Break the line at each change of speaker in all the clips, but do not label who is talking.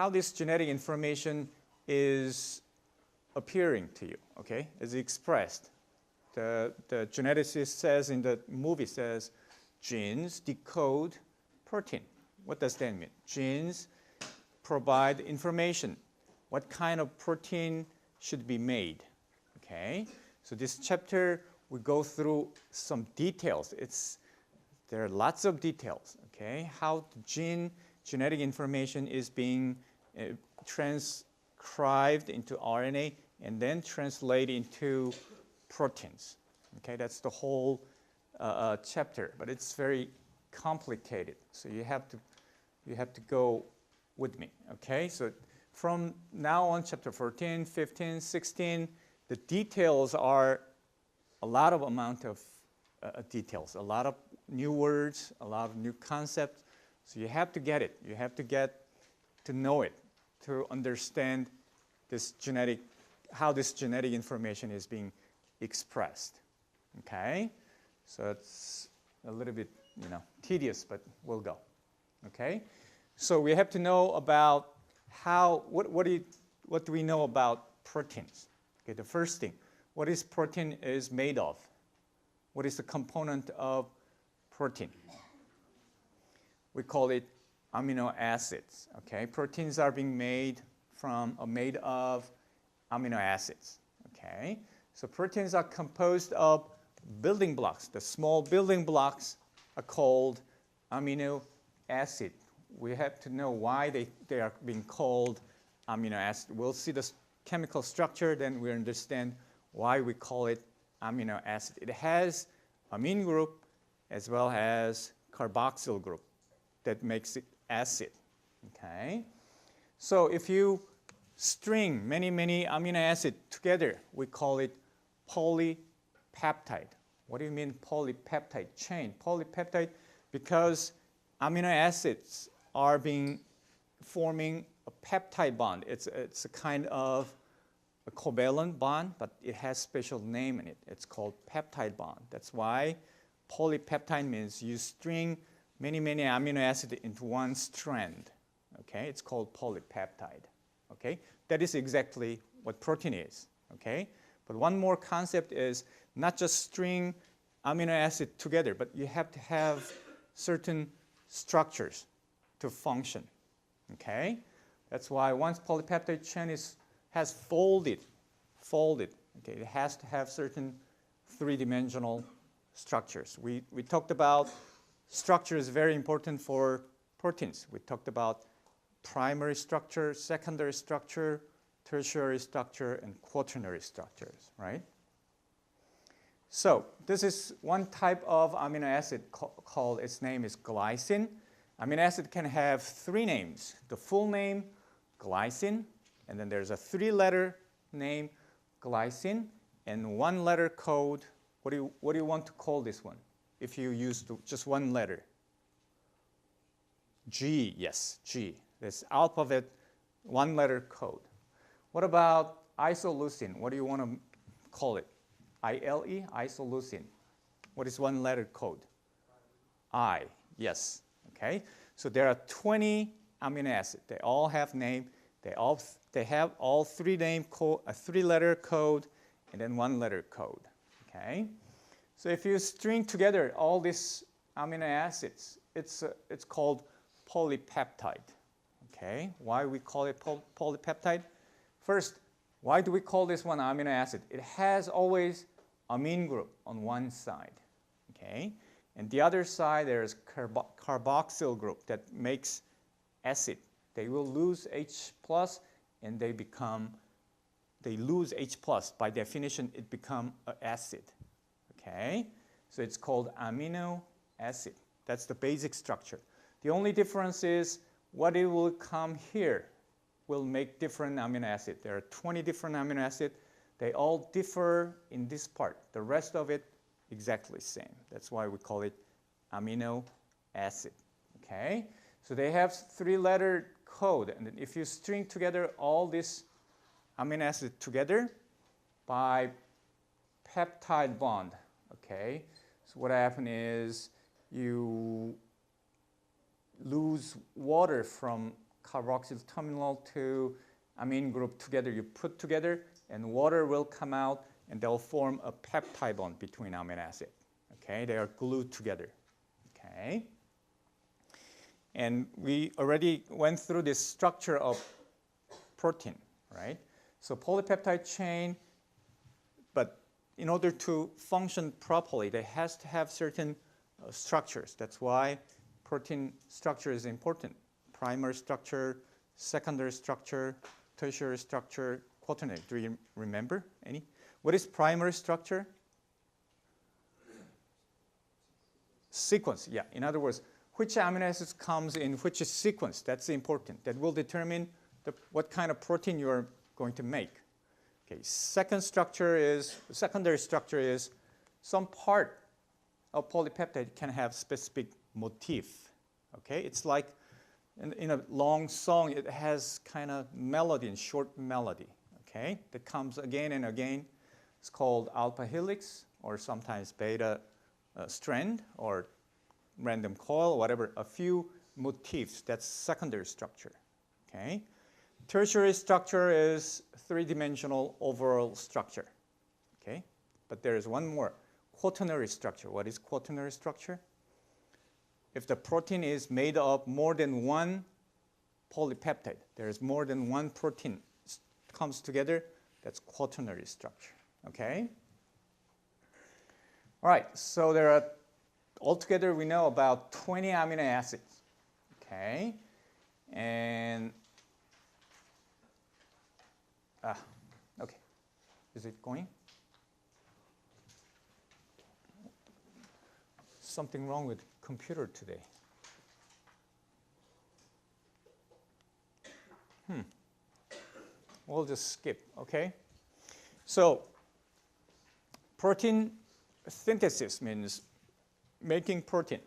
how this genetic information is appearing to you, okay, is expressed. The geneticist says in the movie says, genes decode protein. What does that mean? Genes provide information. What kind of protein should be made, okay? So this chapter, we go through some details. There are lots of details, okay? How the genetic information is being transcribed into RNA and then translated into proteins. Okay, that's the whole chapter, but it's very complicated. So you have to go with me. Okay, so from now on, chapter 14, 15, 16, the details are a lot of amount of details, a lot of new words, a lot of new concepts. So you have to get it. You have to get to know it, to understand this how this genetic information is being expressed. Okay, so it's a little bit, tedious, but we'll go. Okay, so we have to know about what do we know about proteins? Okay, the first thing, what is protein is made of? What is the component of protein? We call it amino acids. Okay, proteins are being made of amino acids. Okay, so proteins are composed of building blocks. The small building blocks are called amino acid. We have to know why they are being called amino acid. We'll see the chemical structure, then we understand why we call it amino acid. It has amine group as well as carboxyl group that makes it acid. Okay, so if you string many amino acids together, we call it polypeptide. What do you mean polypeptide chain? Polypeptide because amino acids are forming a peptide bond. It's a kind of a covalent bond, but it has special name in it. It's called peptide bond. That's why polypeptide means you string many amino acids into one strand. Okay, it's called polypeptide. Okay, that is exactly what protein is. Okay, but one more concept is not just string amino acid together, but you have to have certain structures to function. Okay, that's why once polypeptide chain has folded. Okay, it has to have certain three-dimensional structures. We talked about structure is very important for proteins. We talked about primary structure, secondary structure, tertiary structure, and quaternary structures, right? So this is one type of amino acid called, its name is glycine. Amino acid can have three names. The full name, glycine, and then there's a three-letter name, glycine, and one-letter code. What do you want to call this one? If you use just one letter. G, yes, G. This alphabet, one-letter code. What about isoleucine? What do you want to call it? ILE, isoleucine. What is one-letter code? I, yes. Okay. So there are 20 amino acids. They all have name. They have all three-letter code, and then one-letter code. Okay. So if you string together all these amino acids, it's called polypeptide. Okay. Why we call it polypeptide? First, why do we call this one amino acid? It has always amine group on one side. Okay. And the other side, there's carboxyl group that makes acid. They will lose H plus, and they lose H plus. By definition, it becomes an acid. Okay, so it's called amino acid. That's the basic structure. The only difference is what it will come here will make different amino acid. There are 20 different amino acids. They all differ in this part. The rest of it exactly same. That's why we call it amino acid. Okay, so they have three-letter code, and if you string together all this amino acid together by peptide bond, okay, so what happens is you lose water from carboxyl terminal to amine group together. You put together, and water will come out, and they'll form a peptide bond between amino acid. Okay, they are glued together. Okay, and we already went through this structure of protein, right? So polypeptide chain, but in order to function properly, they has to have certain structures. That's why protein structure is important. Primary structure, secondary structure, tertiary structure, quaternary. Do you remember any? What is primary structure? Sequence, yeah. In other words, which amino acids comes in which sequence, that's important. That will determine what kind of protein you are going to make. Okay, secondary structure is some part of polypeptide can have specific motif. Okay, it's like in a long song, it has kind of melody and short melody. Okay, that comes again and again. It's called alpha helix, or sometimes beta strand, or random coil, whatever. A few motifs. That's secondary structure. Okay. Tertiary structure is three-dimensional overall structure. Okay, but there is one more. Quaternary structure. What is quaternary structure? If the protein is made of more than one polypeptide, there is more than one protein comes together, that's quaternary structure. Okay? All right, so there are, altogether we know about 20 amino acids. Okay? And, okay. Is it going? Something wrong with the computer today. We'll just skip, okay? So, protein synthesis means making protein.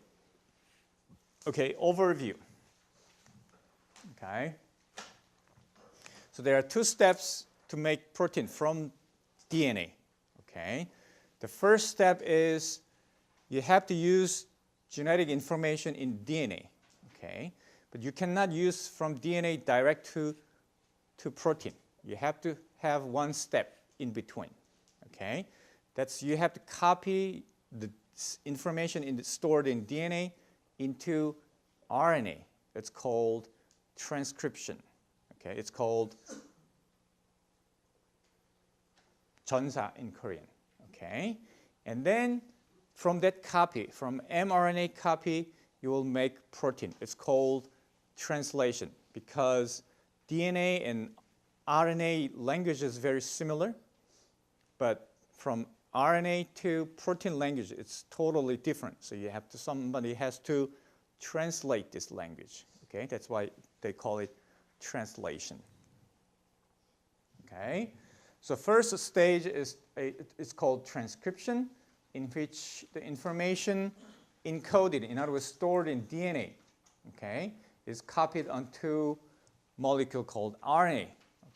Okay, overview. Okay. So there are two steps to make protein from DNA. Okay. The first step is you have to use genetic information in DNA. Okay. But you cannot use from DNA direct to protein. You have to have one step in between. Okay. That's you have to copy the information stored in DNA into RNA. It's called transcription. Okay, it's called 전사 in Korean. Okay, and then from that copy, from mRNA copy, you will make protein. It's called translation because DNA and RNA language is very similar, but from RNA to protein language, it's totally different. So you have to, somebody has to translate this language. Okay, that's why they call it translation. Okay, so first stage is it's called transcription, in which the information encoded, in other words, stored in DNA, okay, is copied onto molecule called RNA.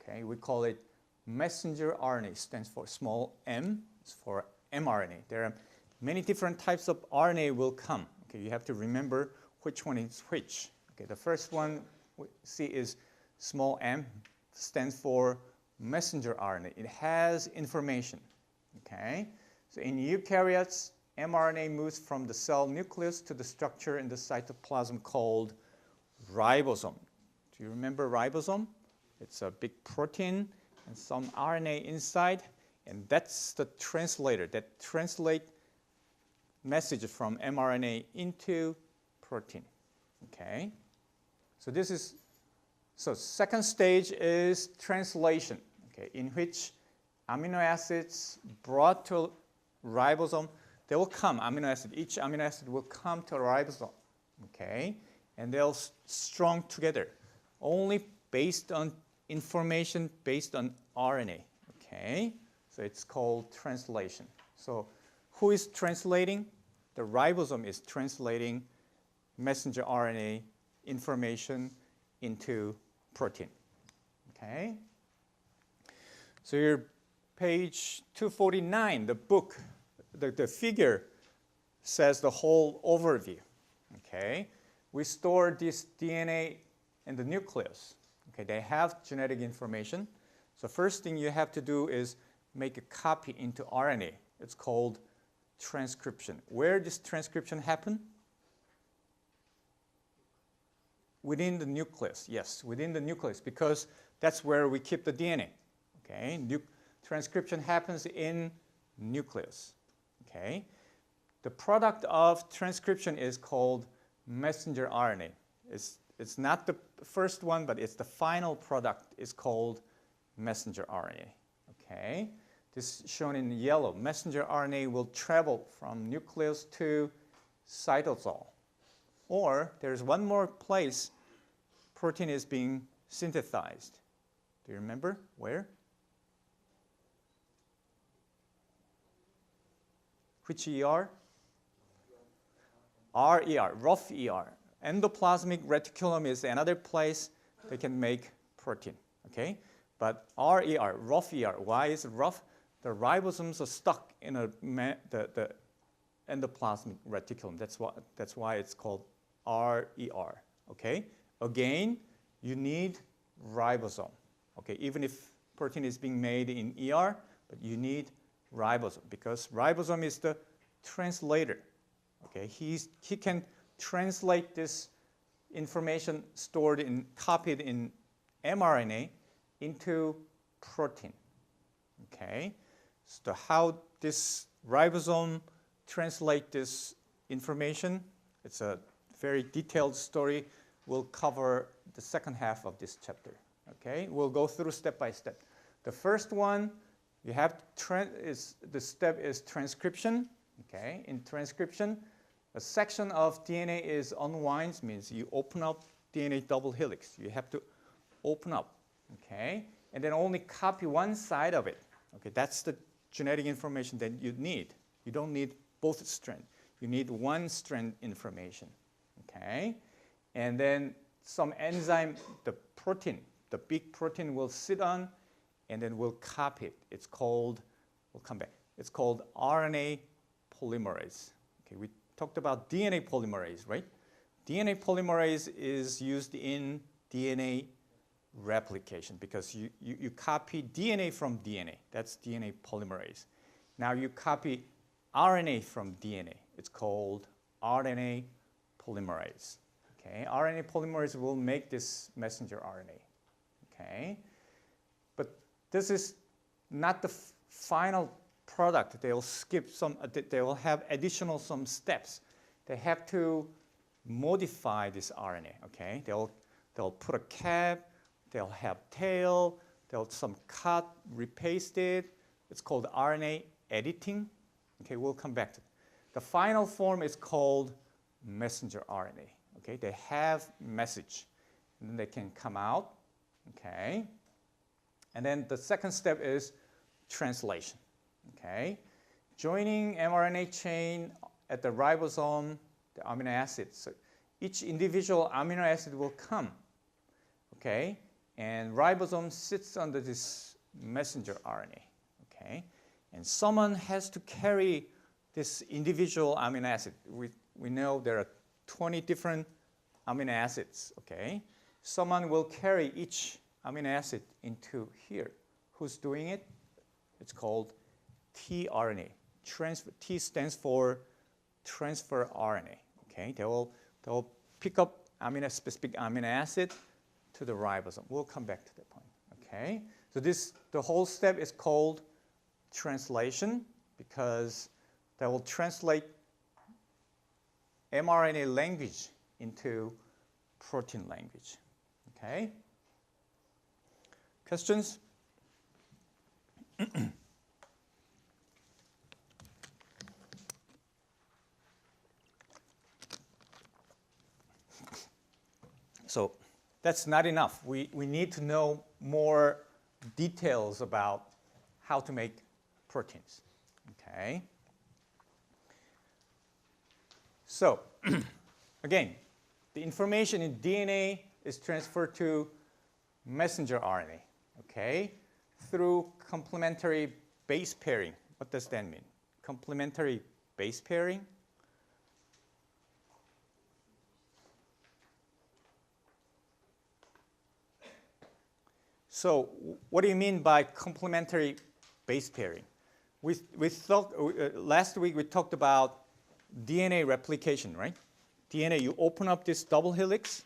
Okay, we call it messenger RNA. Stands for small m. It's for mRNA. There are many different types of RNA will come. Okay, you have to remember which one is which. Okay, the first one we see is small m. Stands for messenger RNA. It has information. Okay, so in eukaryotes, mRNA moves from the cell nucleus to the structure in the cytoplasm called ribosome. Do you remember ribosome? It's a big protein and some RNA inside, and that's the translator that translate message from mRNA into protein. Okay, so this is second stage is translation. Okay, in which amino acids brought to ribosome, they will come amino acid. Each amino acid will come to a ribosome. Okay, and they'll strung together only based on information based on RNA. Okay, so it's called translation. So who is translating? The ribosome is translating messenger RNA information into protein. Okay, so your page 249, the book, the figure says the whole overview. Okay, we store this DNA and the nucleus. Okay, they have genetic information. So first thing you have to do is make a copy into RNA. It's called transcription. Where does transcription happen? Within the nucleus, yes, within the nucleus, because that's where we keep the DNA. Okay, transcription happens in nucleus. Okay, the product of transcription is called messenger RNA. It's not the first one, but it's the final product is called messenger RNA. Okay, this is shown in yellow. Messenger RNA will travel from nucleus to cytosol. Or there's one more place protein is being synthesized. Do you remember where? Which ER? RER, rough ER. Endoplasmic reticulum is another place they can make protein. Okay? But RER, rough ER. Why is it rough? The ribosomes are stuck in the endoplasmic reticulum. That's why it's called RER. Okay? Again, you need ribosome. Okay? Even if protein is being made in ER, but you need ribosome because ribosome is the translator. Okay? He can translate this information stored in, copied in mRNA into protein. Okay? So how this ribosome translate this information, it's a very detailed story. We'll cover the second half of this chapter. Okay? We'll go through step by step. The first one, you have the step is transcription. Okay? In transcription, a section of DNA is unwinds, means you open up DNA double helix. You have to open up. Okay? And then only copy one side of it. Okay? That's the genetic information that you need. You don't need both strands. You need one strand information. Okay? And then some enzyme, the protein, the big protein will sit on and then we'll copy it. It's called, we'll come back. It's called RNA polymerase. Okay, we talked about DNA polymerase, right? DNA polymerase is used in DNA replication because you copy DNA from DNA. That's DNA polymerase. Now you copy RNA from DNA. It's called RNA polymerase. Okay, RNA polymerase will make this messenger RNA. Okay, but this is not the final product. They will skip some. They will have additional some steps. They have to modify this RNA. Okay, they'll put a cap. They'll have tail. They'll some cut, repaste it. It's called RNA editing. Okay, we'll come back to it. The final form is called messenger RNA. Okay, they have message, and then they can come out. Okay, and then the second step is translation. Okay, joining mRNA chain at the ribosome, the amino acids. So each individual amino acid will come. Okay, and ribosome sits under this messenger RNA. Okay, and someone has to carry this individual amino acid. We know there are 20 different amino acids. Okay, someone will carry each amino acid into here. Who's doing it? It's called tRNA. T stands for transfer RNA. Okay, they'll pick up specific amino acid to the ribosome. We'll come back to that point. Okay, so the whole step is called translation because that will translate mRNA language into protein language. Okay? Questions? So that's not enough. We need to know more details about how to make proteins. Okay? So, again, the information in DNA is transferred to messenger RNA, okay, through complementary base pairing. What does that mean? Complementary base pairing? So what do you mean by complementary base pairing? We thought, last week we talked about DNA replication, right? DNA, you open up this double helix,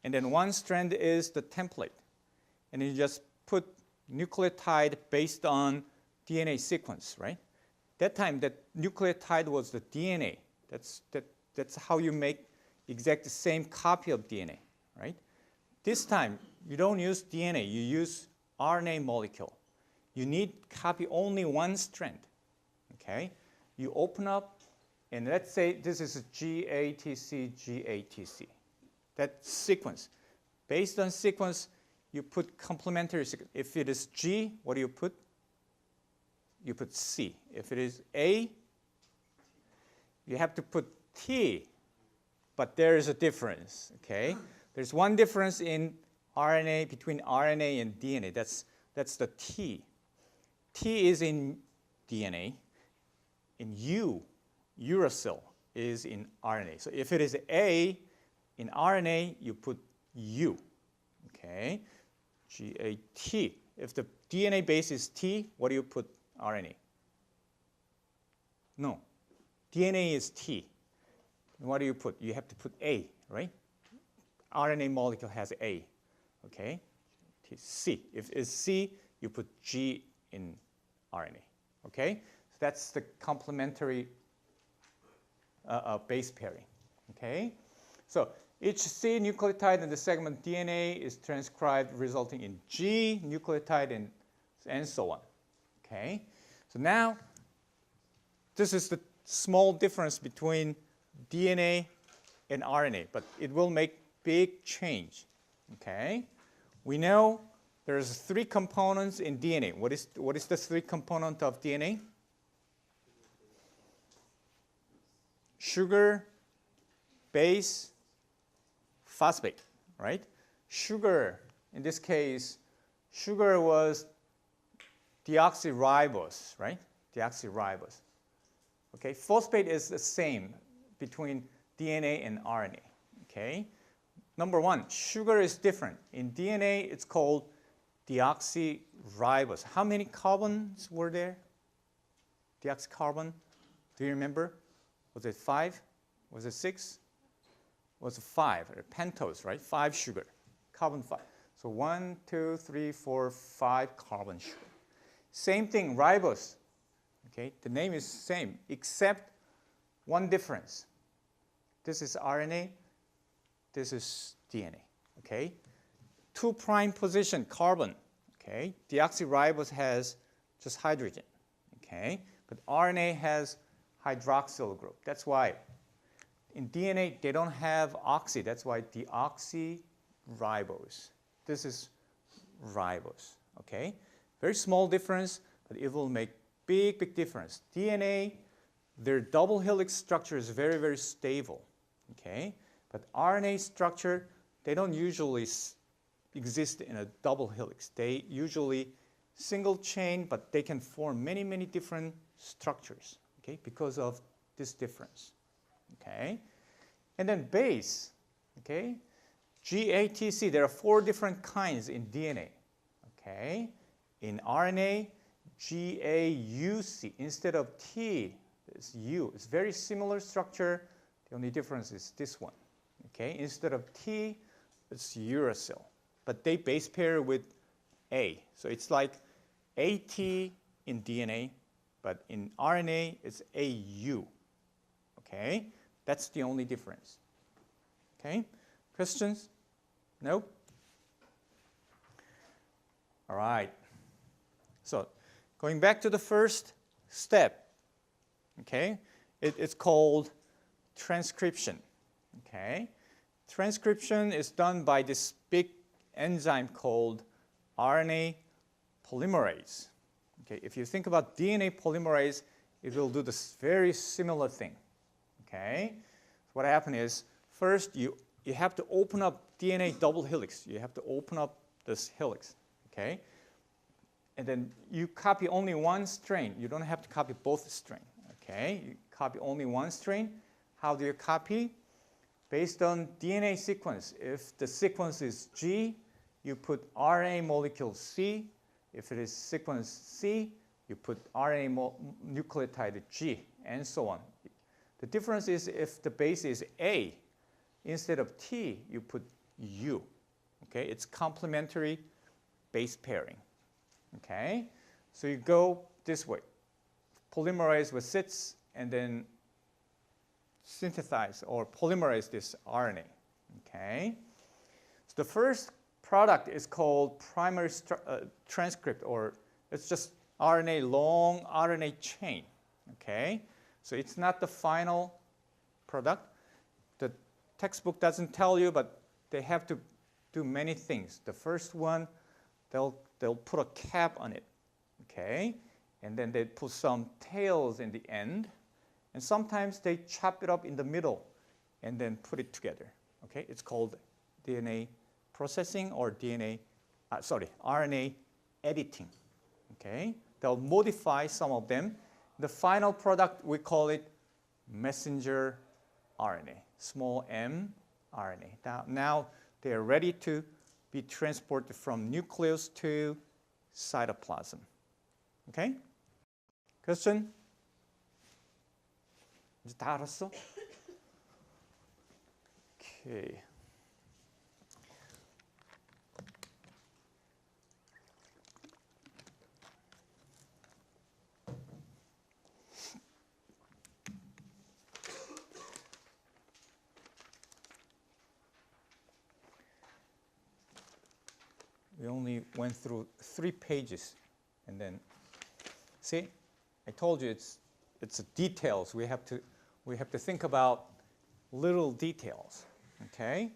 and then one strand is the template. And you just put nucleotide based on DNA sequence, right? That time, that nucleotide was the DNA. That's how you make exact the same copy of DNA, right? This time, you don't use DNA, you use RNA molecule. You need copy only one strand, okay? You open up, and let's say this is a GATC, GATC. That sequence. Based on sequence, you put complementary sequence. If it is G, what do you put? You put C. If it is A, you have to put T, but there is a difference, okay? There's one difference in RNA, between RNA and DNA. That's the T. T is in DNA. In U, uracil is in RNA. So if it is A in RNA, you put U, okay? GAT. If the DNA base is T, what do you put RNA? No. DNA is T. What do you put? You have to put A, right? RNA molecule has A, okay? C. If it's C, you put G in RNA, okay? So that's the complementary base pairing, okay? So each C nucleotide in the segment DNA is transcribed resulting in G nucleotide and so on, okay? So now this is the small difference between DNA and RNA, but it will make big change, okay? We know there's 3 components in DNA. What is the 3 component of DNA? Sugar, base, phosphate, right? Sugar, in this case, sugar was deoxyribose, right? Deoxyribose. Okay, phosphate is the same between DNA and RNA, okay? Number 1, sugar is different. In DNA, it's called deoxyribose. How many carbons were there? Deoxycarbon, do you remember? Was it 5? Was it 6? Was it 5? Pentose, right? 5 sugar, carbon 5. So 1, 2, 3, 4, 5 carbon sugar. Same thing, ribose. Okay, the name is same, except one difference. This is RNA, this is DNA, okay? 2' position, carbon, okay? Deoxyribose has just hydrogen, okay? But RNA has hydroxyl group. That's why in DNA, they don't have oxy. That's why deoxyribose. This is ribose, okay? Very small difference, but it will make big, big difference. DNA, their double helix structure is very, very stable, okay? But RNA structure, they don't usually exist in a double helix. They usually single chain, but they can form many, many different structures, okay, because of this difference, okay? And then base, okay? GATC, there are 4 different kinds in DNA, okay? In RNA, GAUC, instead of T, it's U. It's very similar structure. The only difference is this one, okay? Instead of T, it's uracil. But they base pair with A. So it's like AT in DNA, but in RNA, it's AU, okay? That's the only difference, okay? Questions? No? All right. So going back to the first step, okay? It's called transcription, okay? Transcription is done by this big enzyme called RNA polymerase. Okay, if you think about DNA polymerase, it will do this very similar thing, okay? So what happened is, first you have to open up DNA double helix. You have to open up this helix, okay? And then you copy only one strain. You don't have to copy both strains, okay? You copy only one strain. How do you copy? Based on DNA sequence. If the sequence is G, you put RNA molecule C. If it is sequence C, you put RNA nucleotide G, and so on. The difference is if the base is A, instead of T, you put U. Okay, it's complementary base pairing. Okay, so you go this way. Polymerase with CITS and then synthesize or polymerize this RNA. Okay, so the first product is called primary transcript, or it's just RNA, long RNA chain. Okay, so it's not the final product. The textbook doesn't tell you, but they have to do many things. The first one, they'll put a cap on it. Okay, and then they put some tails in the end, and sometimes they chop it up in the middle and then put it together. Okay, it's called DNA processing or RNA editing. Okay, they'll modify some of them. The final product, we call it messenger RNA, small m RNA. Now they are ready to be transported from nucleus to cytoplasm. Okay? Question? 이제 다 알았어? Okay. We only went through 3 pages, and then see, I told you it's details. We have to think about little details. Okay.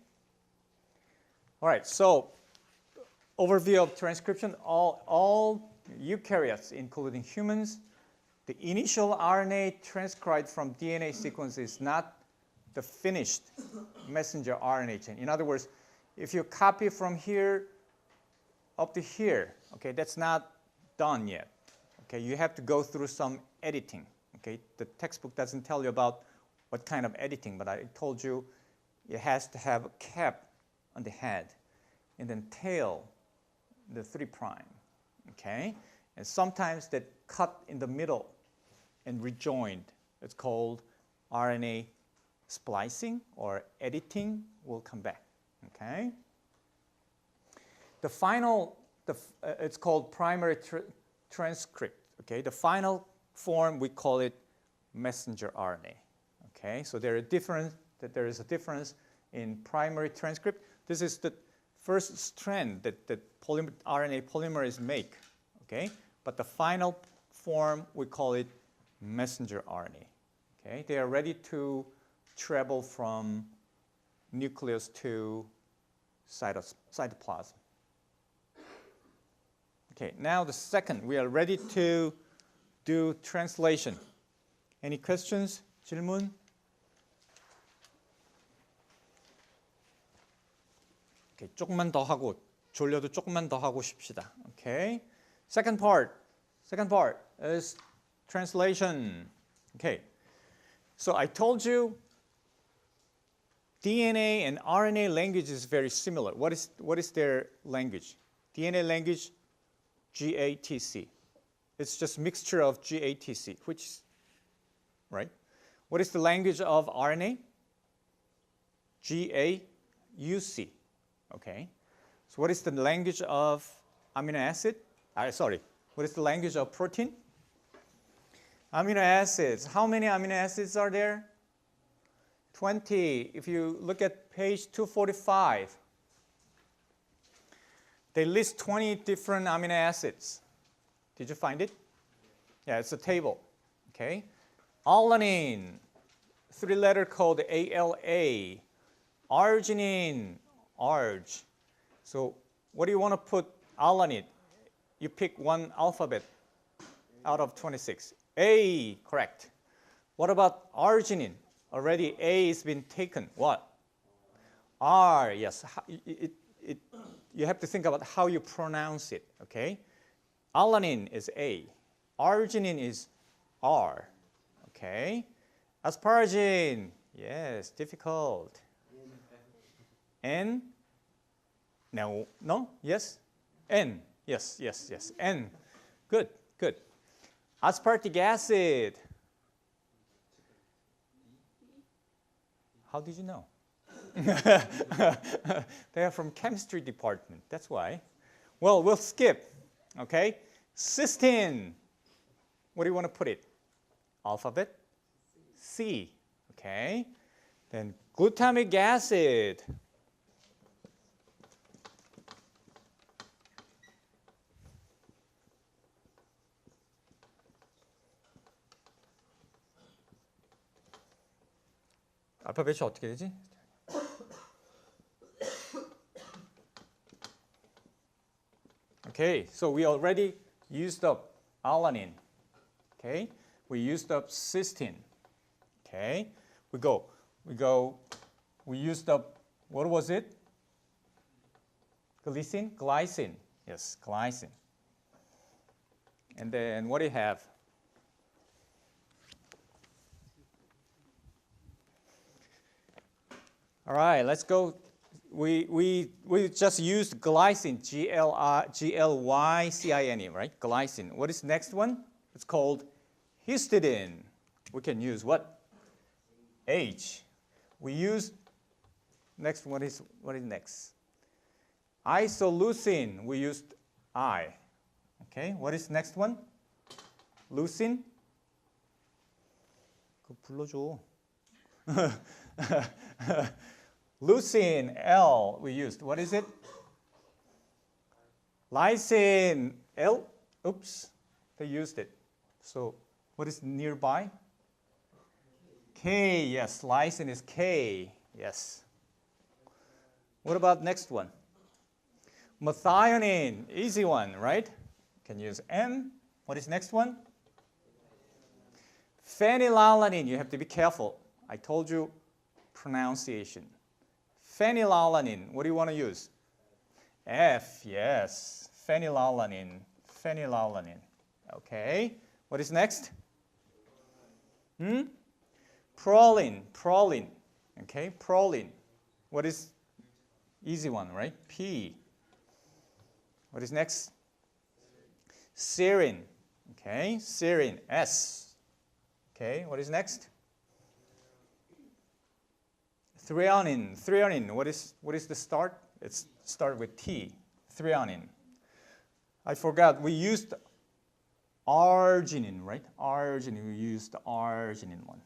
All right. So overview of transcription. All eukaryotes, including humans, the initial RNA transcribed from DNA sequence is not the finished messenger RNA chain. In other words, if you copy from here up to here, okay, that's not done yet. Okay, you have to go through some editing. Okay, the textbook doesn't tell you about what kind of editing, but I told you it has to have a cap on the head, and then tail, the 3'. Okay, and sometimes that cut in the middle and rejoined. It's called RNA splicing or editing. We'll come back. Okay. The final, it's called primary transcript. Okay, the final form we call it messenger RNA. Okay, so there is a difference in primary transcript. This is the first strand that RNA polymerase make. Okay, but the final form we call it messenger RNA. Okay, they are ready to travel from nucleus to cytoplasm. Okay, now the second, we are ready to do translation. Any questions? 질문? Okay, 조금만 더 하고 졸려도 조금만 더 하고 싶시다. Okay. Second part is translation. Okay. So I told you DNA and RNA language is very similar. What is their language? DNA language, GATC. It's just mixture of GATC, which, right? What is the language of RNA? GAUC. Okay. So what is the language of amino acid? What is the language of protein? Amino acids. How many amino acids are there? 20. If you look at page 245, they list 20 different amino acids. Did you find it? Yeah, it's a table. Okay. Alanine, 3-letter code ALA. Arginine, ARG. So what do you want to put alanine? You pick one alphabet out of 26. A, correct. What about arginine? Already A has been taken. What? R, yes. You have to think about how you pronounce it, okay? Alanine is A. Arginine is R, okay? Asparagine, yes, difficult. N, No? No? Yes? N. Yes, yes, yes. N. Good, good. Aspartic acid. How did you know? They are from chemistry department. That's why. Well, we'll skip. Okay? Cysteine. What do you want to put it? Alphabet? C. Okay? Then glutamic acid. 알파벳이 어떻게 되지? Okay, so we already used up alanine. Okay, we used up cysteine. Okay, we used up, what was it? Glycine? Yes, glycine. And then what do you have? All right, let's go. We just used glycine, G-L-Y-C-I-N-E, right? Glycine. What is next one? It's called histidine. We can use what? H. We used, next, what is next? Isoleucine, we used I. Okay, what is next one? Leucine? 그거 불러줘. Leucine, L, we used. What is it? Lysine, L. Oops, they used it. So what is nearby? K, yes, lysine is K, yes. What about next one? Methionine, easy one, right? Can use M. What is next one? Phenylalanine, you have to be careful. I told you pronunciation. Phenylalanine, what do you want to use? F, yes. Phenylalanine. Okay. What is next? Proline. Okay, proline. What is easy one, right? P. What is next? Serine. Okay, serine. S. Okay, what is next? Threonine. What is the start? It's start with T. Threonine. I forgot. We used arginine, right? Arginine. We used the arginine one.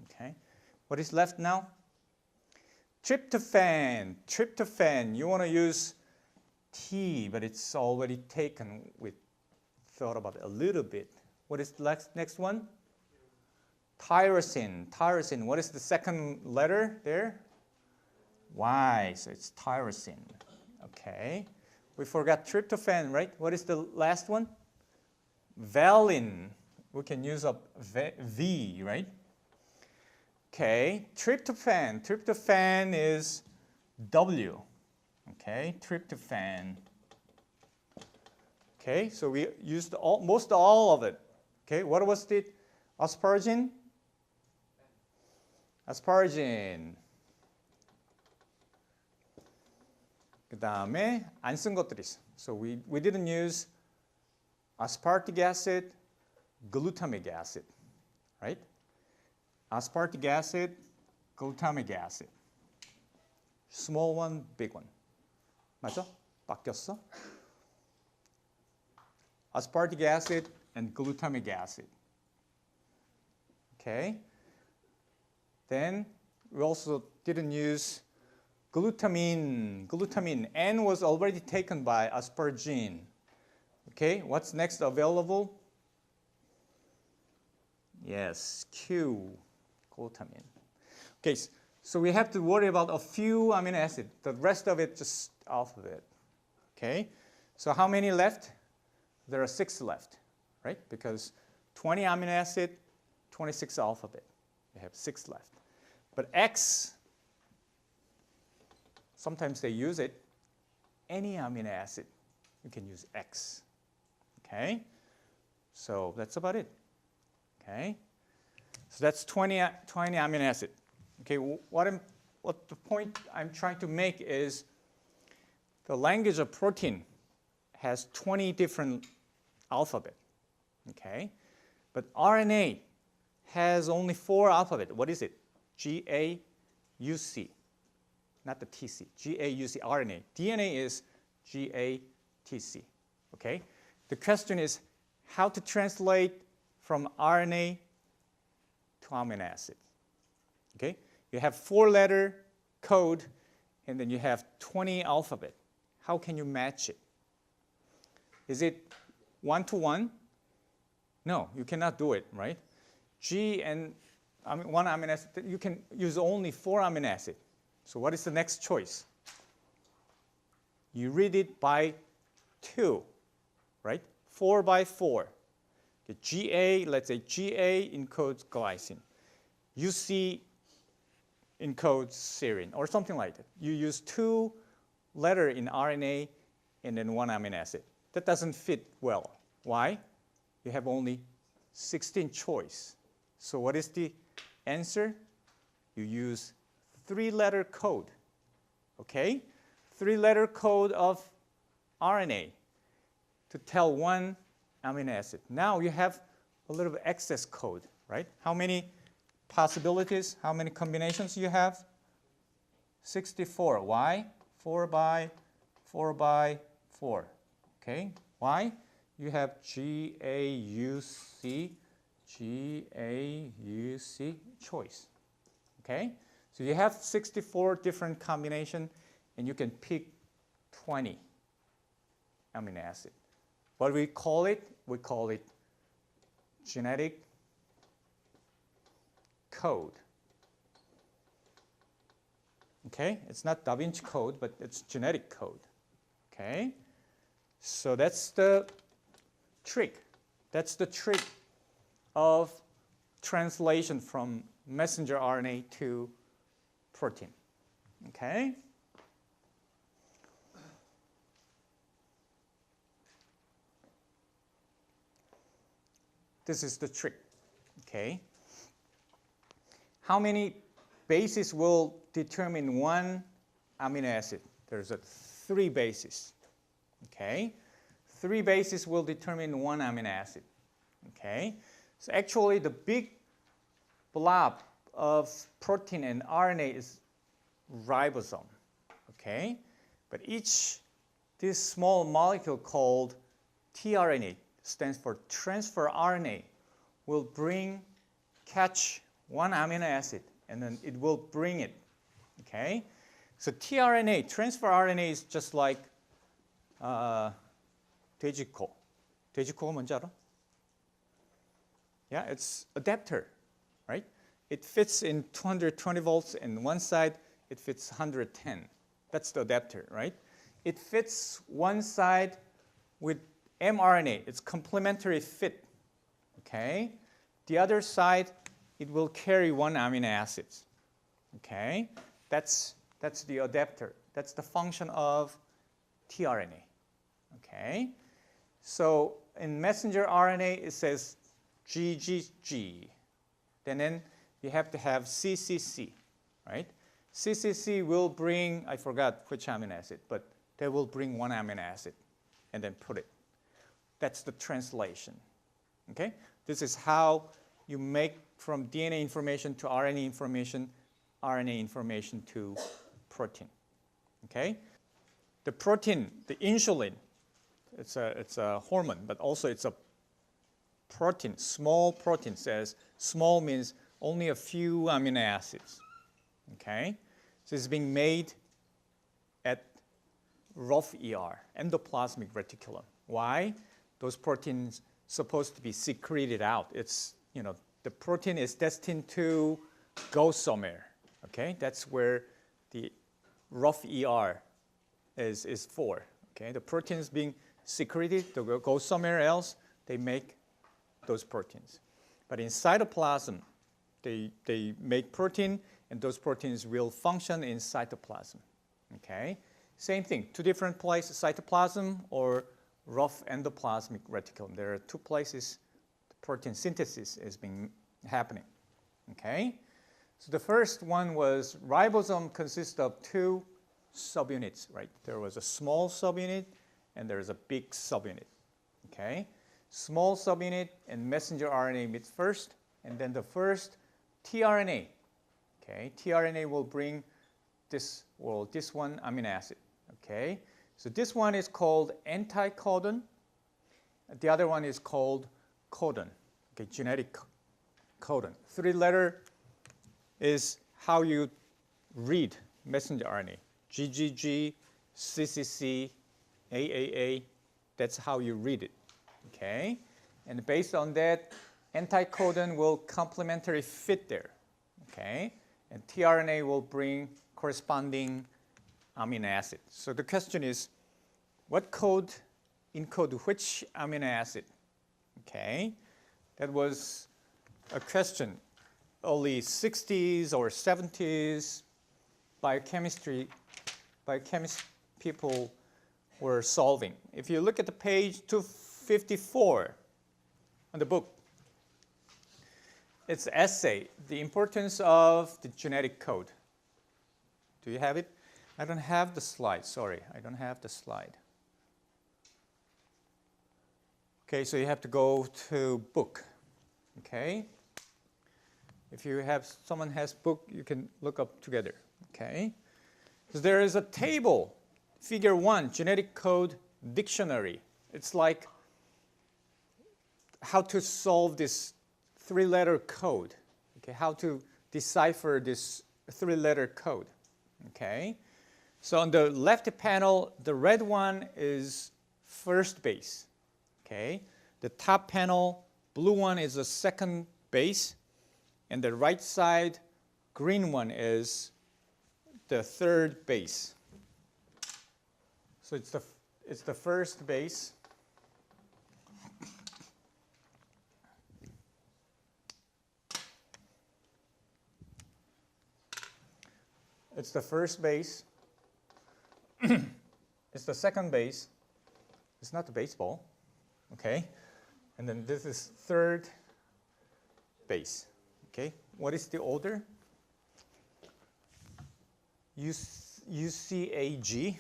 Okay. What is left now? Tryptophan. You want to use T, but it's already taken. We thought about it a little bit. What is the next one? Tyrosine. What is the second letter there? Y, so it's tyrosine. Okay. We forgot tryptophan, right? What is the last one? Valine. We can use up V, right? Okay. Tryptophan is W. Okay. Tryptophan. Okay. So we used most all of it. Okay. What was the asparagine? 그 다음에 안 쓴 것들이 있어. So we didn't use aspartic acid, glutamic acid, right? Aspartic acid, glutamic acid. Small one, big one. 맞아? 바뀌었어? Aspartic acid and glutamic acid. Okay. Then we also didn't use glutamine. N was already taken by asparagine. Okay, what's next available? Yes, Q, glutamine. Okay, so we have to worry about a few amino acids. The rest of it just alphabet. Okay, so how many left? There are 6 left, right? Because 20 amino acid, 26 alphabet. We have 6 left. But X, sometimes they use it. Any amino acid, you can use X. Okay? So that's about it. Okay? So that's 20 amino acid. Okay, what the point I'm trying to make is the language of protein has 20 different alphabet, okay? But RNA has only 4 alphabet. What is it? G-A-U-C, not the T-C. G-A-U-C, RNA. DNA is G-A-T-C, okay? The question is how to translate from RNA to amino acid, okay? You have 4-letter code, and then you have 20 alphabet. How can you match it? Is it 1-to-1? No, you cannot do it, right? G and one amino acid, you can use only 4 amino acid. So what is the next choice? You read it by 2, right? 4 by 4. The GA, let's say GA encodes glycine. UC encodes serine, or something like that. You use 2 letters in RNA and then 1 amino acid. That doesn't fit well. Why? You have only 16 choice. So what is the answer? You use 3-letter code, okay? 3-letter code of RNA to tell 1 amino acid. Now you have a little bit excess code, right? How many possibilities, how many combinations you have? 64. Why? 4 by 4 by 4. Okay. Why? You have G-A-U-C, G-A-U-C choice. Okay. So you have 64 different combinations, and you can pick 20 amino acid. What we call it? We call it genetic code. Okay, it's not Da Vinci code, but it's genetic code. Okay, so that's the trick. That's the trick of translation from messenger RNA to protein. Okay. This is the trick. Okay. How many bases will determine 1 amino acid? There's 3 bases. Okay. 3 bases will determine 1 amino acid. Okay. So actually the big blob of protein and RNA is ribosome. Okay. But this small molecule called tRNA, stands for transfer RNA, will catch 1 amino acid, and then it will bring it. Okay. So tRNA, transfer RNA, is just like 돼지코. 돼지코가 뭔지 알아? Yeah, it's adapter, right? It fits in 220 volts, and one side it fits 110. That's the adapter, right? It fits one side with mRNA. It's complementary fit. Okay. The other side, it will carry 1 amino acids. Okay. That's the adapter. That's the function of tRNA. Okay. So in messenger RNA, it says GGG. Then you have to have CCC, right? CCC will bring, I forgot which amino acid, but they will bring 1 amino acid and then put it. That's the translation. Okay? This is how you make from DNA information to RNA information to protein. Okay? The protein, the insulin, it's a hormone, but also it's a protein, small protein. Says small means only a few amino acids. Okay? So it's being made at rough ER, endoplasmic reticulum. Why? Those proteins supposed to be secreted out. It's, the protein is destined to go somewhere. Okay? That's where the rough ER is for. Okay? The proteins being secreted to go somewhere else, they make those proteins. But in cytoplasm, they make protein, and those proteins will function in cytoplasm. Okay? Same thing, 2 different places, cytoplasm or rough endoplasmic reticulum. There are 2 places the protein synthesis is happening. Okay? So the first one was ribosome consists of 2 subunits, right? There was a small subunit and there's a big subunit, okay? Small subunit and messenger RNA meet first, and then the first tRNA, okay? tRNA will bring this one amino acid, okay? So this one is called anticodon. The other one is called codon, okay, genetic codon. 3-letter is how you read messenger RNA. GGG, CCC, AAA, that's how you read it, okay? And based on that, anticodon will complementary fit there, okay? And tRNA will bring corresponding amino acid. So the question is, what code encode which amino acid? Okay, that was a question early 60s or 70s. Biochemist people were solving. If you look at the page 254 on the book, it's essay, The Importance of the Genetic Code. Do you have it? I don't have the slide, sorry, I don't have the slide. Okay, so you have to go to book, okay? If you have, someone has book, you can look up together, okay? So there is a table, figure 1, genetic code dictionary. It's like how to solve this 3-letter code, okay? How to decipher this 3-letter code, okay? So on the left panel, the red one is first base, okay? The top panel, blue one is the second base, and the right side, green one is the third base. So it's the first base. It's the first base. It's the second base. It's not the baseball, okay? And then this is third base, okay? What is the order? UCAG.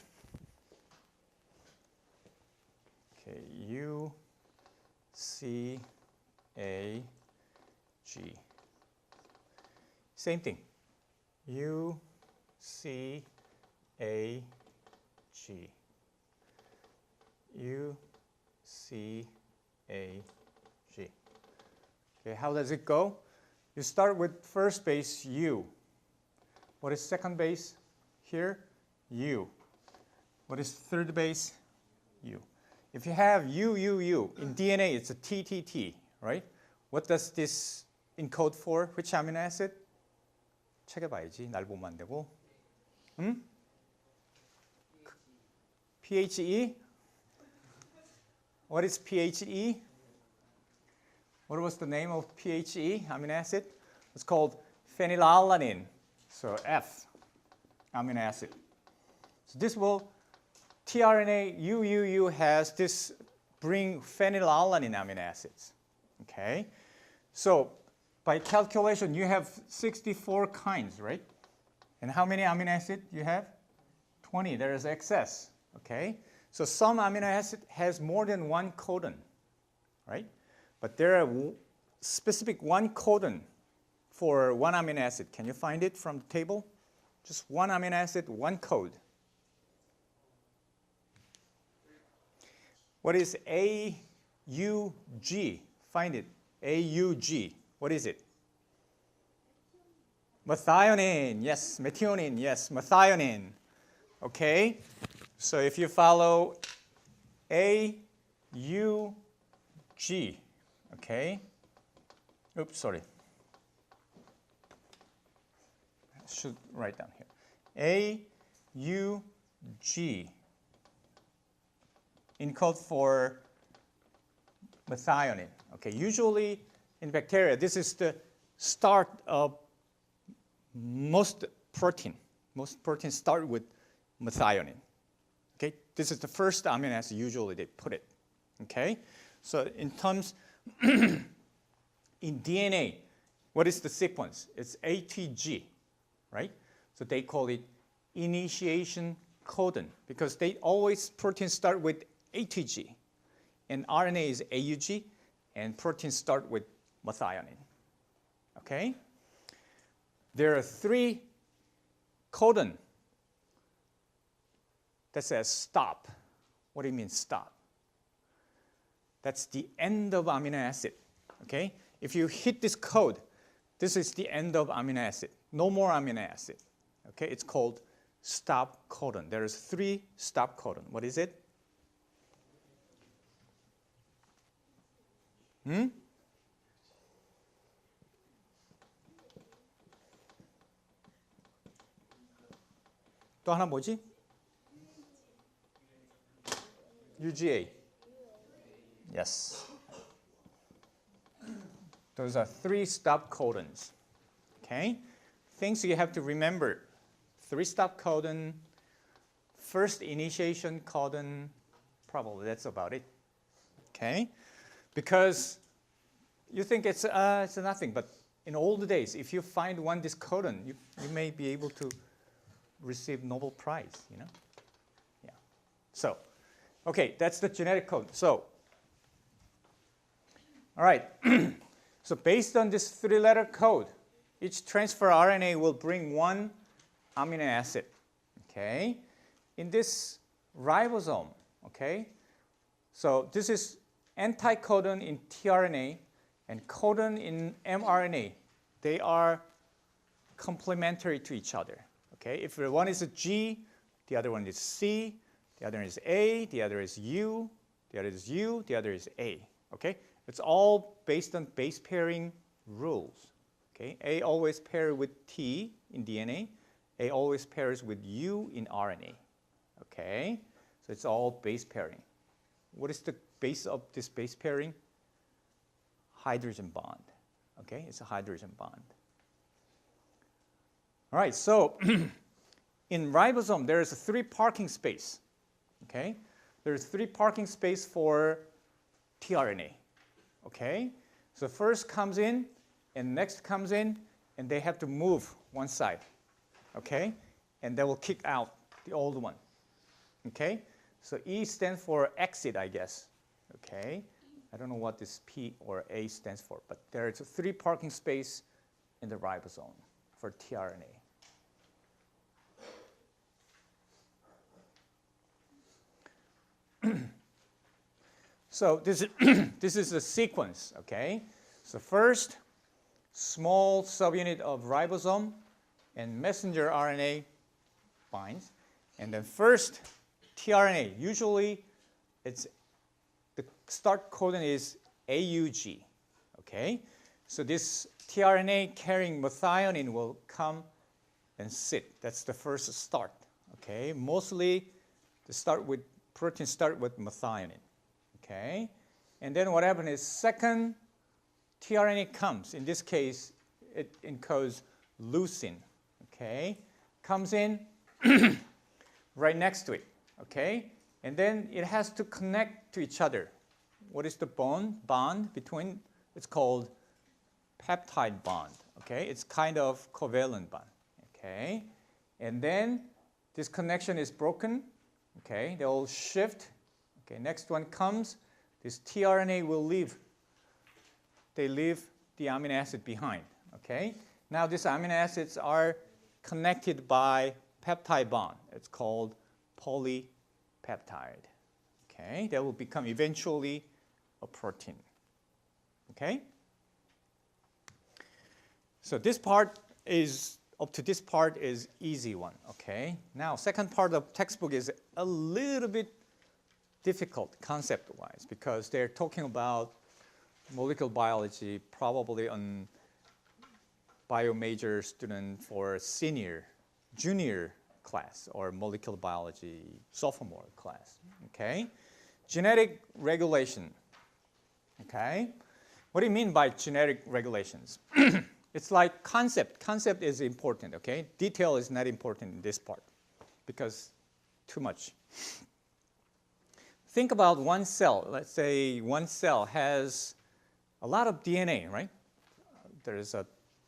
Okay, UCAG. Same thing. UCAG. UCAG. Okay, how does it go? You start with first base U. What is second base here? U. What is third base? U. If you have U, in DNA it's a TTT, right? What does this encode for? Which amino acid? 책에 봐야지. 날 보면 안 되고. PHE? What is PHE? What was the name of PHE amino acid? It's called phenylalanine. So F amino acid. So this will, tRNA UUU has this bring phenylalanine amino acids. Okay? So by calculation, you have 64 kinds, right? And how many amino acids you have? 20. There is excess. Okay? So some amino acid has more than one codon, right? But there are specific one codon for one amino acid. Can you find it from the table? Just one amino acid, one code. What is AUG? Find it. AUG. What is it? Methionine. Yes, methionine. Yes, methionine. Okay? So if you follow AUG, okay? Oops, sorry. I should write down here. AUG encode for methionine. Okay, usually in bacteria, this is the start of most protein. Most proteins start with methionine. Okay, this is the first amino acid usually they put it. Okay, so in terms in DNA, what is the sequence? It's ATG, right? So they call it initiation codon because proteins start with A to G, and RNA is AUG, and proteins start with methionine. Okay? There are 3 codon that says stop. What do you mean stop? That's the end of amino acid. Okay? If you hit this code, this is the end of amino acid. No more amino acid. Okay? It's called stop codon. There's 3 stop codon. What is it? 또 하나 뭐지? UGA. Yes. Those are 3 stop codons. Okay? Things you have to remember. 3 stop codon, first initiation codon, probably that's about it. Okay? Because you think it's nothing, but in old days, if you find one this codon, you may be able to receive Nobel Prize, you know? Yeah. So, okay, that's the genetic code. So, all right. So based on this 3-letter code, each transfer RNA will bring 1 amino acid. Okay? In this ribosome, okay? So this is anticodon in tRNA and codon in mRNA. They are complementary to each other. Okay? If one is a G, the other one is C, the other is A, the other is U, the other is U, the other is A. Okay? It's all based on base pairing rules. Okay? A always pairs with T in DNA. A always pairs with U in RNA. Okay? So it's all base pairing. What is the base of this base pairing? Hydrogen bond. Okay? It's a hydrogen bond. All right, so in ribosome, there is a 3 parking space. Okay? There's 3 parking space for tRNA. Okay? So first comes in, and next comes in, and they have to move one side. Okay? And they will kick out the old one. Okay? So E stands for exit, I guess. Okay? I don't know what this P or A stands for, but there is a 3 parking space in the ribosome for tRNA. So this is the sequence, okay? So first, small subunit of ribosome and messenger RNA binds. And then first, tRNA. Usually, it's the start codon is AUG, okay? So this tRNA carrying methionine will come and sit. That's the first start, okay? Mostly, proteins start with methionine, okay? And then what happens is second tRNA comes. In this case, it encodes leucine, okay? Comes in right next to it, okay? And then it has to connect to each other. What is the bond between? It's called peptide bond, okay? It's kind of covalent bond, okay? And then this connection is broken, okay? They will shift. Okay, next one comes. This tRNA will leave. They leave the amino acid behind, okay? Now these amino acids are connected by peptide bond. It's called polypeptide, okay? That will become eventually a protein, okay? So this part is, up to this part is easy one, okay? Now second part of textbook is a little bit difficult concept-wise because they're talking about molecular biology, probably on bio major student for junior class or molecular biology sophomore class, okay? Genetic regulation, okay? What do you mean by genetic regulations? It's like concept. Concept is important, okay? Detail is not important in this part because too much. Think about one cell. Let's say one cell has a lot of DNA, right? There's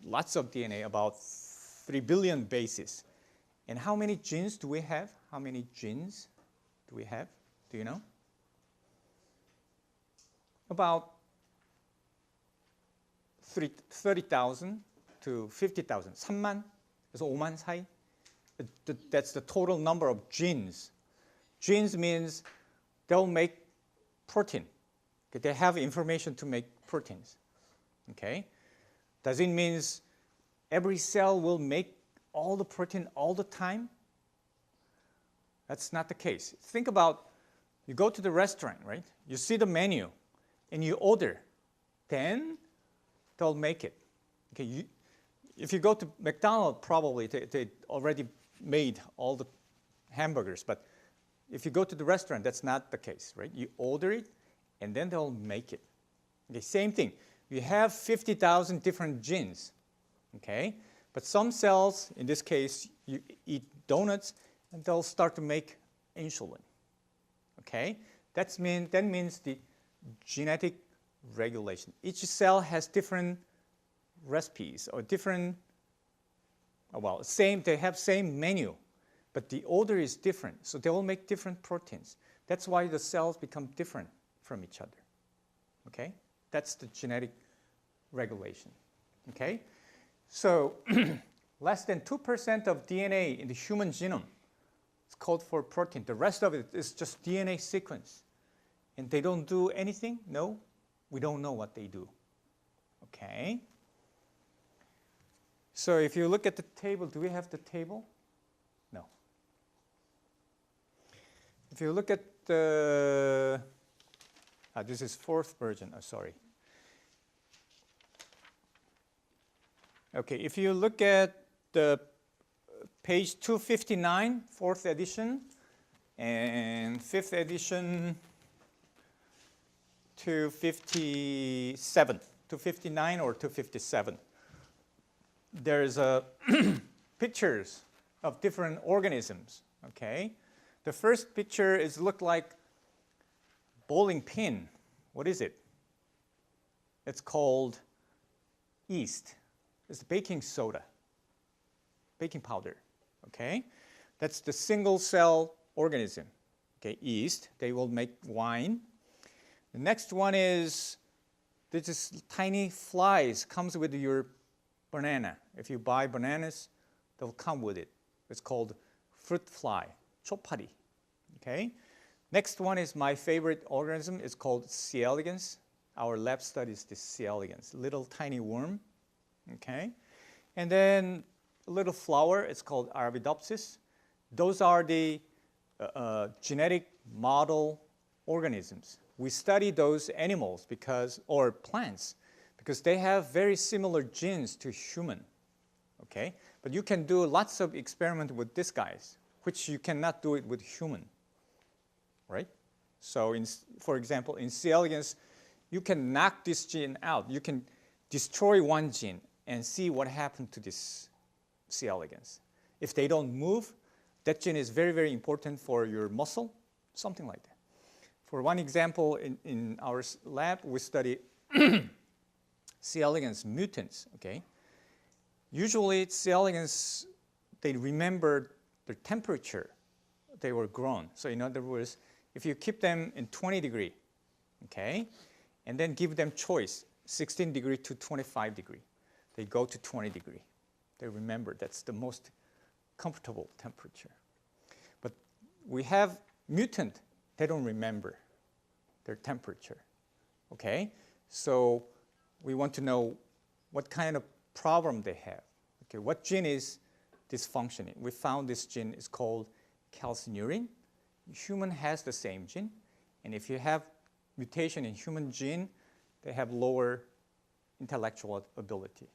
lots of DNA, about 3 billion bases. And how many genes do we have? How many genes do we have? Do you know? About 30,000 to 50,000. 3만, 그래서 5만 사이. That's the total number of genes. Genes means they'll make protein. Okay, they have information to make proteins. Okay? Does it mean every cell will make all the protein all the time? That's not the case. Think about, you go to the restaurant, right? You see the menu and you order. Then they'll make it. Okay, if you go to McDonald's, probably they already made all the hamburgers. But if you go to the restaurant, that's not the case, right? You order it and then they'll make it. Okay, same thing. You have 50,000 different genes. Okay? But some cells, in this case, you eat donuts, and they'll start to make insulin. Okay? That means the genetic regulation. Each cell has different recipes or different, they have same menu, but the order is different. So they will make different proteins. That's why the cells become different from each other. Okay? That's the genetic regulation. Okay? So less than 2% of DNA in the human genome is called for protein. The rest of it is just DNA sequence. And they don't do anything? No, we don't know what they do. Okay? So if you look at the table, do we have the table? No. If you look at the, this is 4th version, sorry. Okay, if you look at the page 259, 4th edition, and 5th edition, 257, 259 or 257, there's pictures of different organisms, okay? The first picture is look like bowling pin. What is it? It's called yeast. It's baking soda, baking powder, okay? That's the single cell organism, okay, yeast. They will make wine. The next one is, this is tiny flies, comes with your banana. If you buy bananas, they'll come with it. It's called fruit fly, 초파리, okay? Next one is my favorite organism. It's called C. elegans. Our lab studies this C. elegans, little tiny worm. Okay, and then a little flower, it's called Arabidopsis. Those are the genetic model organisms. We study those animals or plants because they have very similar genes to human. Okay, but you can do lots of experiments with these guys, which you cannot do it with human, right? So, for example, in C. elegans, you can knock this gene out. You can destroy one gene and see what happened to this C. elegans. If they don't move, that gene is very, very important for your muscle, something like that. For one example, in our lab, we study C. elegans mutants, okay? Usually, C. elegans, they remember the temperature they were grown. So in other words, if you keep them in 20 degree, okay, and then give them choice, 16 degree to 25 degree, they go to 20 degree. They remember that's the most comfortable temperature. But we have mutant, they don't remember their temperature, okay? So we want to know what kind of problem they have. Okay, what gene is dysfunctioning? We found this gene is called calcineurin. Human has the same gene, and if you have mutation in human gene, they have lower intellectual ability.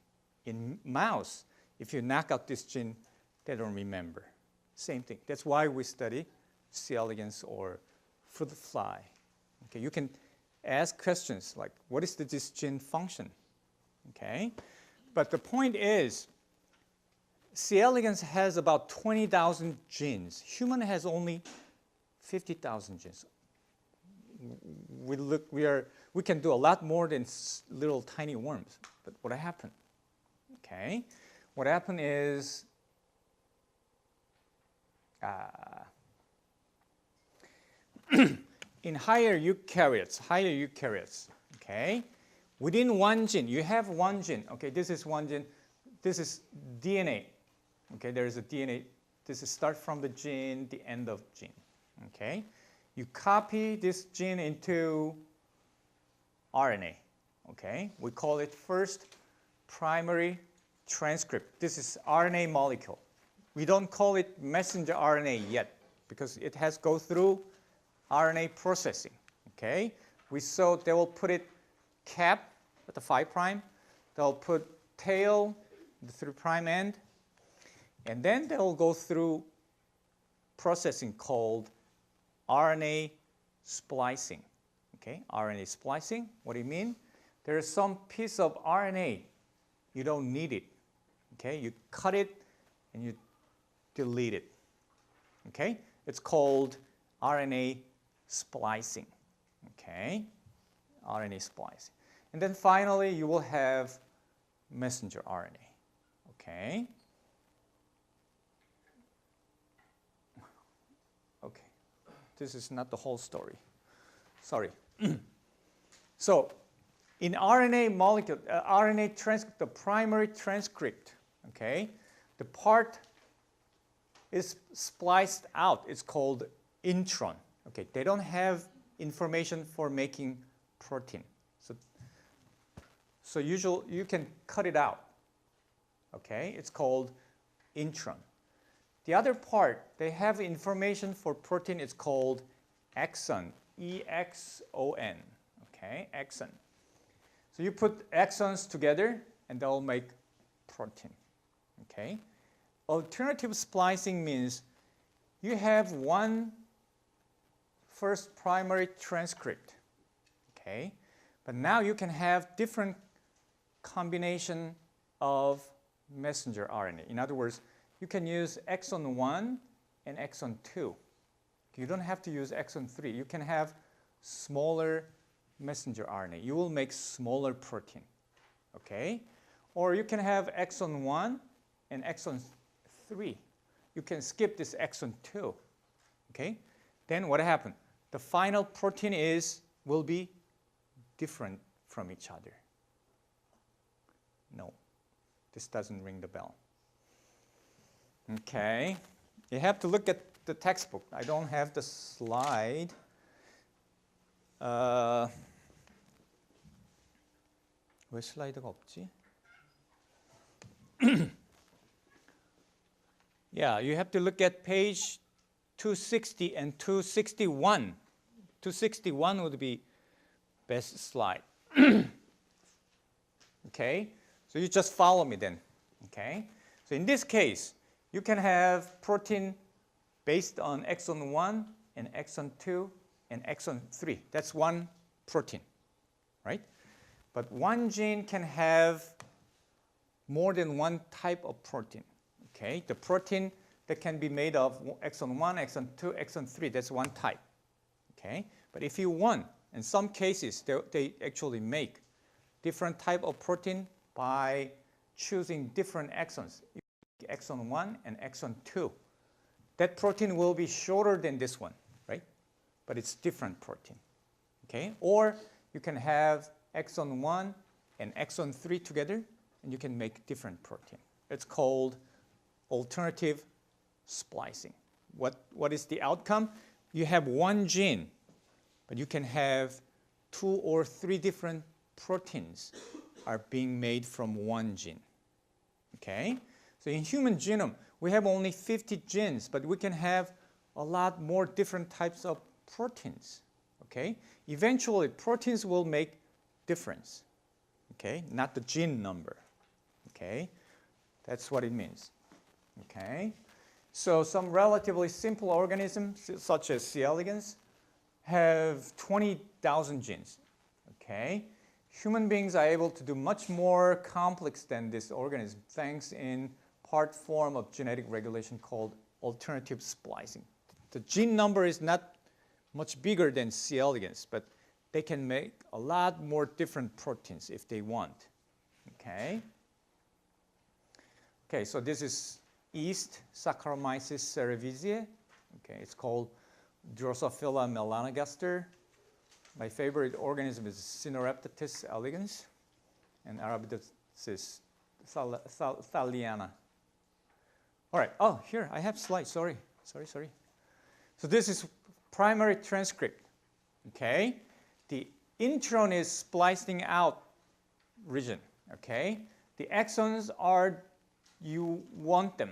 In mouse, if you knock out this gene, they don't remember. Same thing. That's why we study C. elegans or fruit fly. Okay, you can ask questions like, what is this gene function? Okay, but the point is, C. elegans has about 20,000 genes. Human has only 50,000 genes. We can do a lot more than little tiny worms. But what happened? Okay, what happened is in higher eukaryotes, okay, within one gene, you have one gene. Okay, this is one gene. This is DNA. Okay, there is a DNA. This is start from the gene, the end of gene. Okay, you copy this gene into RNA. Okay, we call it first primary transcript. This is RNA molecule. We don't call it messenger RNA yet because it has go through RNA processing. Okay, we saw they will put it cap at the 5 prime. They'll put tail at the 3 prime end, and then they'll go through processing called RNA splicing. Okay, RNA splicing. What do you mean? There is some piece of RNA you don't need it. Okay, you cut it and you delete it. Okay, it's called RNA splicing. Okay, RNA splicing. And then finally, you will have messenger RNA. Okay. Okay, this is not the whole story. Sorry. So, in RNA molecule, RNA transcript, the primary transcript, okay, the part is spliced out. It's called intron. Okay, they don't have information for making protein. So usually you can cut it out. Okay, it's called intron. The other part, they have information for protein. It's called exon, E-X-O-N. Okay, exon. So you put exons together, and they'll make protein. Okay. Alternative splicing means you have one first primary transcript. Okay. But now you can have different combination of messenger RNA. In other words, you can use exon 1 and exon 2. You don't have to use exon 3. You can have smaller messenger RNA. You will make smaller protein. Okay? Or you can have exon 1 and exon 3. You can skip this exon 2. Okay? Then what happened? The final protein will be different from each other. No, this doesn't ring the bell. Okay, you have to look at the textbook. I don't have the slide. 왜 슬라이드가 없지? Yeah, you have to look at page 260 and 261. 261 would be best slide. Okay, so you just follow me then. Okay, so in this case, you can have protein based on exon 1 and exon 2 and exon 3. That's one protein, right? But one gene can have more than one type of protein. Okay, the protein that can be made of exon 1, exon 2, exon 3, that's one type. Okay, but if you want, in some cases, they actually make different type of protein by choosing different exons. Exon 1 and exon 2. That protein will be shorter than this one, right? But it's different protein. Okay? Or you can have exon 1 and exon 3 together, and you can make different protein. It's called alternative splicing. What is the outcome? You have one gene, but you can have 2 or 3 different proteins are being made from one gene. Okay? So in human genome, we have only 50 genes, but we can have a lot more different types of proteins. Okay? Eventually, proteins will make difference. Okay? Not the gene number. Okay? That's what it means. Okay? So some relatively simple organisms, such as C. elegans, have 20,000 genes. Okay? Human beings are able to do much more complex than this organism, thanks in part form of genetic regulation called alternative splicing. The gene number is not much bigger than C. elegans, but they can make a lot more different proteins if they want. Okay? Okay, so this is yeast Saccharomyces cerevisiae. Okay, it's called Drosophila melanogaster. My favorite organism is Sinorhabditis elegans and Arabidopsis thaliana. All right. Oh, here I have slides. Sorry. So this is primary transcript. Okay. The intron is splicing out region. Okay. The exons are you want them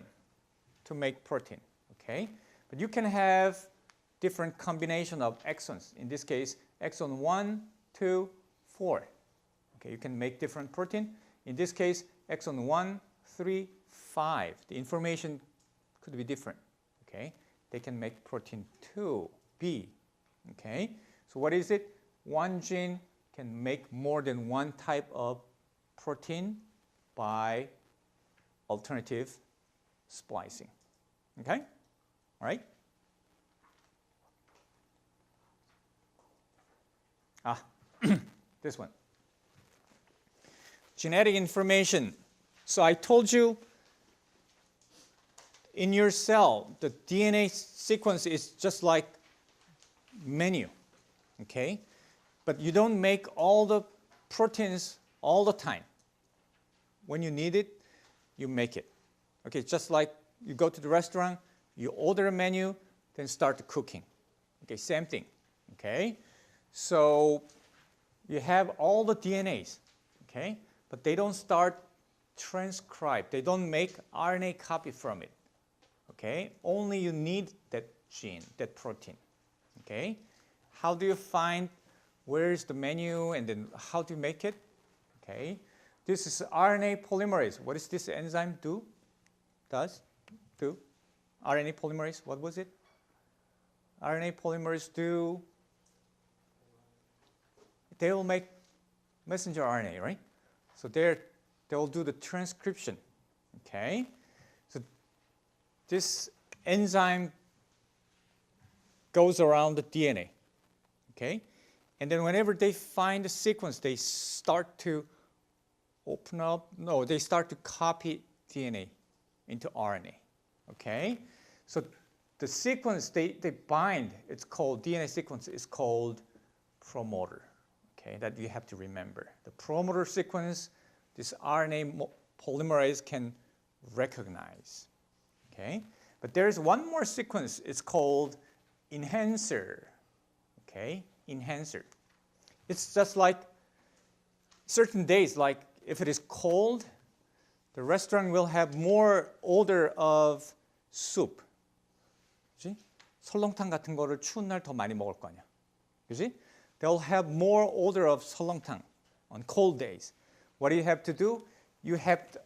to make protein. Okay. But you can have different combination of exons. In this case, exon 1, 2, 4. Okay, you can make different protein. In this case, exon 1, 3, 5. The information could be different. Okay, they can make protein 2B. Okay, so what is it? One gene can make more than one type of protein by alternative splicing. Okay, all right. This one. Genetic information. So I told you in your cell, the DNA sequence is just like menu, okay? But you don't make all the proteins all the time. When you need it, you make it. Okay, just like you go to the restaurant, you order a menu, then start cooking. Okay, same thing, okay? So you have all the DNAs, okay? But they don't start transcribe. They don't make RNA copy from it, okay? Only you need that gene, that protein, okay? How do you find where is the menu and then how do you make it? Okay, this is RNA polymerase. What does this enzyme do? RNA polymerase, what was it? RNA polymerase do, they will make messenger RNA, right? So they'll do the transcription, okay? So this enzyme goes around the DNA, okay? And then whenever they find the sequence, they start to they start to copy DNA into RNA, okay? So the sequence they bind, it's called, DNA sequence is called promoter, okay? That you have to remember. The promoter sequence, this RNA polymerase can recognize, okay? But there's one more sequence, it's called enhancer, okay? Enhancer. It's just like certain days, like if it is cold, the restaurant will have more odor of soup. 그치? 설렁탕 같은 거를 추운 날 더 많이 먹을 거 아니야. 그치? They'll have more odor of 설렁탕 on cold days. What do you have to do? You have to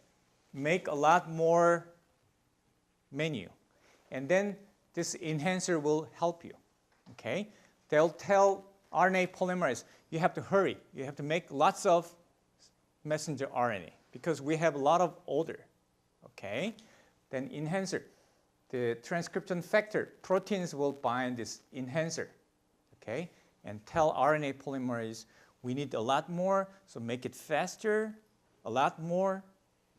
make a lot more menu. And then this enhancer will help you. Okay? They'll tell RNA polymerase, you have to hurry. You have to make lots of messenger RNA because we have a lot of odor. Okay? Then enhancer. The transcription factor, proteins will bind this enhancer. Okay? And tell RNA polymerase, we need a lot more, so make it faster, a lot more.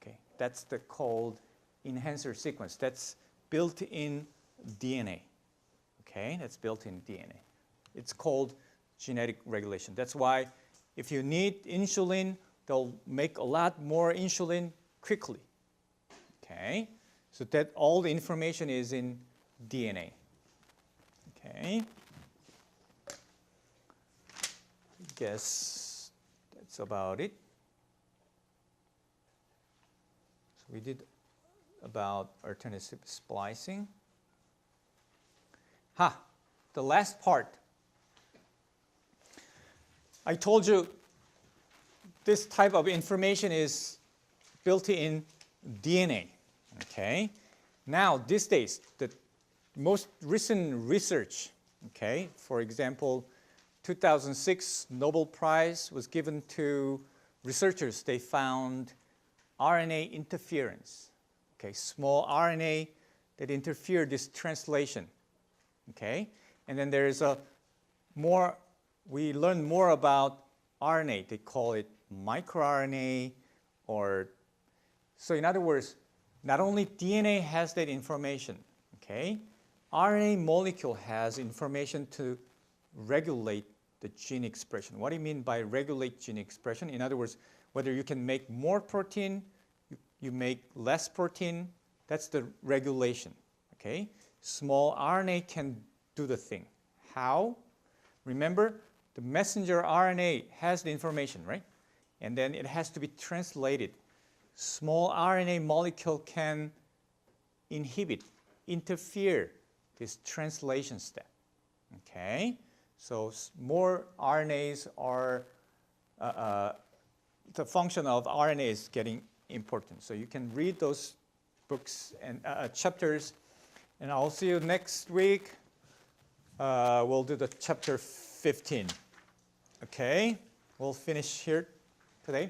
Okay? That's the called enhancer sequence. That's built in DNA. Okay? That's built in DNA. It's called genetic regulation. That's why if you need insulin, they'll make a lot more insulin quickly. Okay? So that all the information is in DNA. Okay? I guess that's about it. So we did about alternative splicing. The last part. I told you this type of information is built in DNA. Okay? Now, these days, the most recent research, okay, for example, 2006 Nobel Prize was given to researchers. They found RNA interference, okay, small RNA that interfere this translation, okay? And then there is we learn more about RNA. They call it microRNA so in other words, not only DNA has that information, okay? RNA molecule has information to regulate the gene expression. What do you mean by regulate gene expression? In other words, whether you can make more protein, you make less protein, that's the regulation, okay? Small RNA can do the thing. How? Remember, the messenger RNA has the information, right? And then it has to be translated. Small RNA molecule can inhibit, interfere this translation step, okay? So more RNAs are, the function of RNA is getting important. So you can read those books and chapters, and I'll see you next week. We'll do the chapter 15. Okay, we'll finish here today.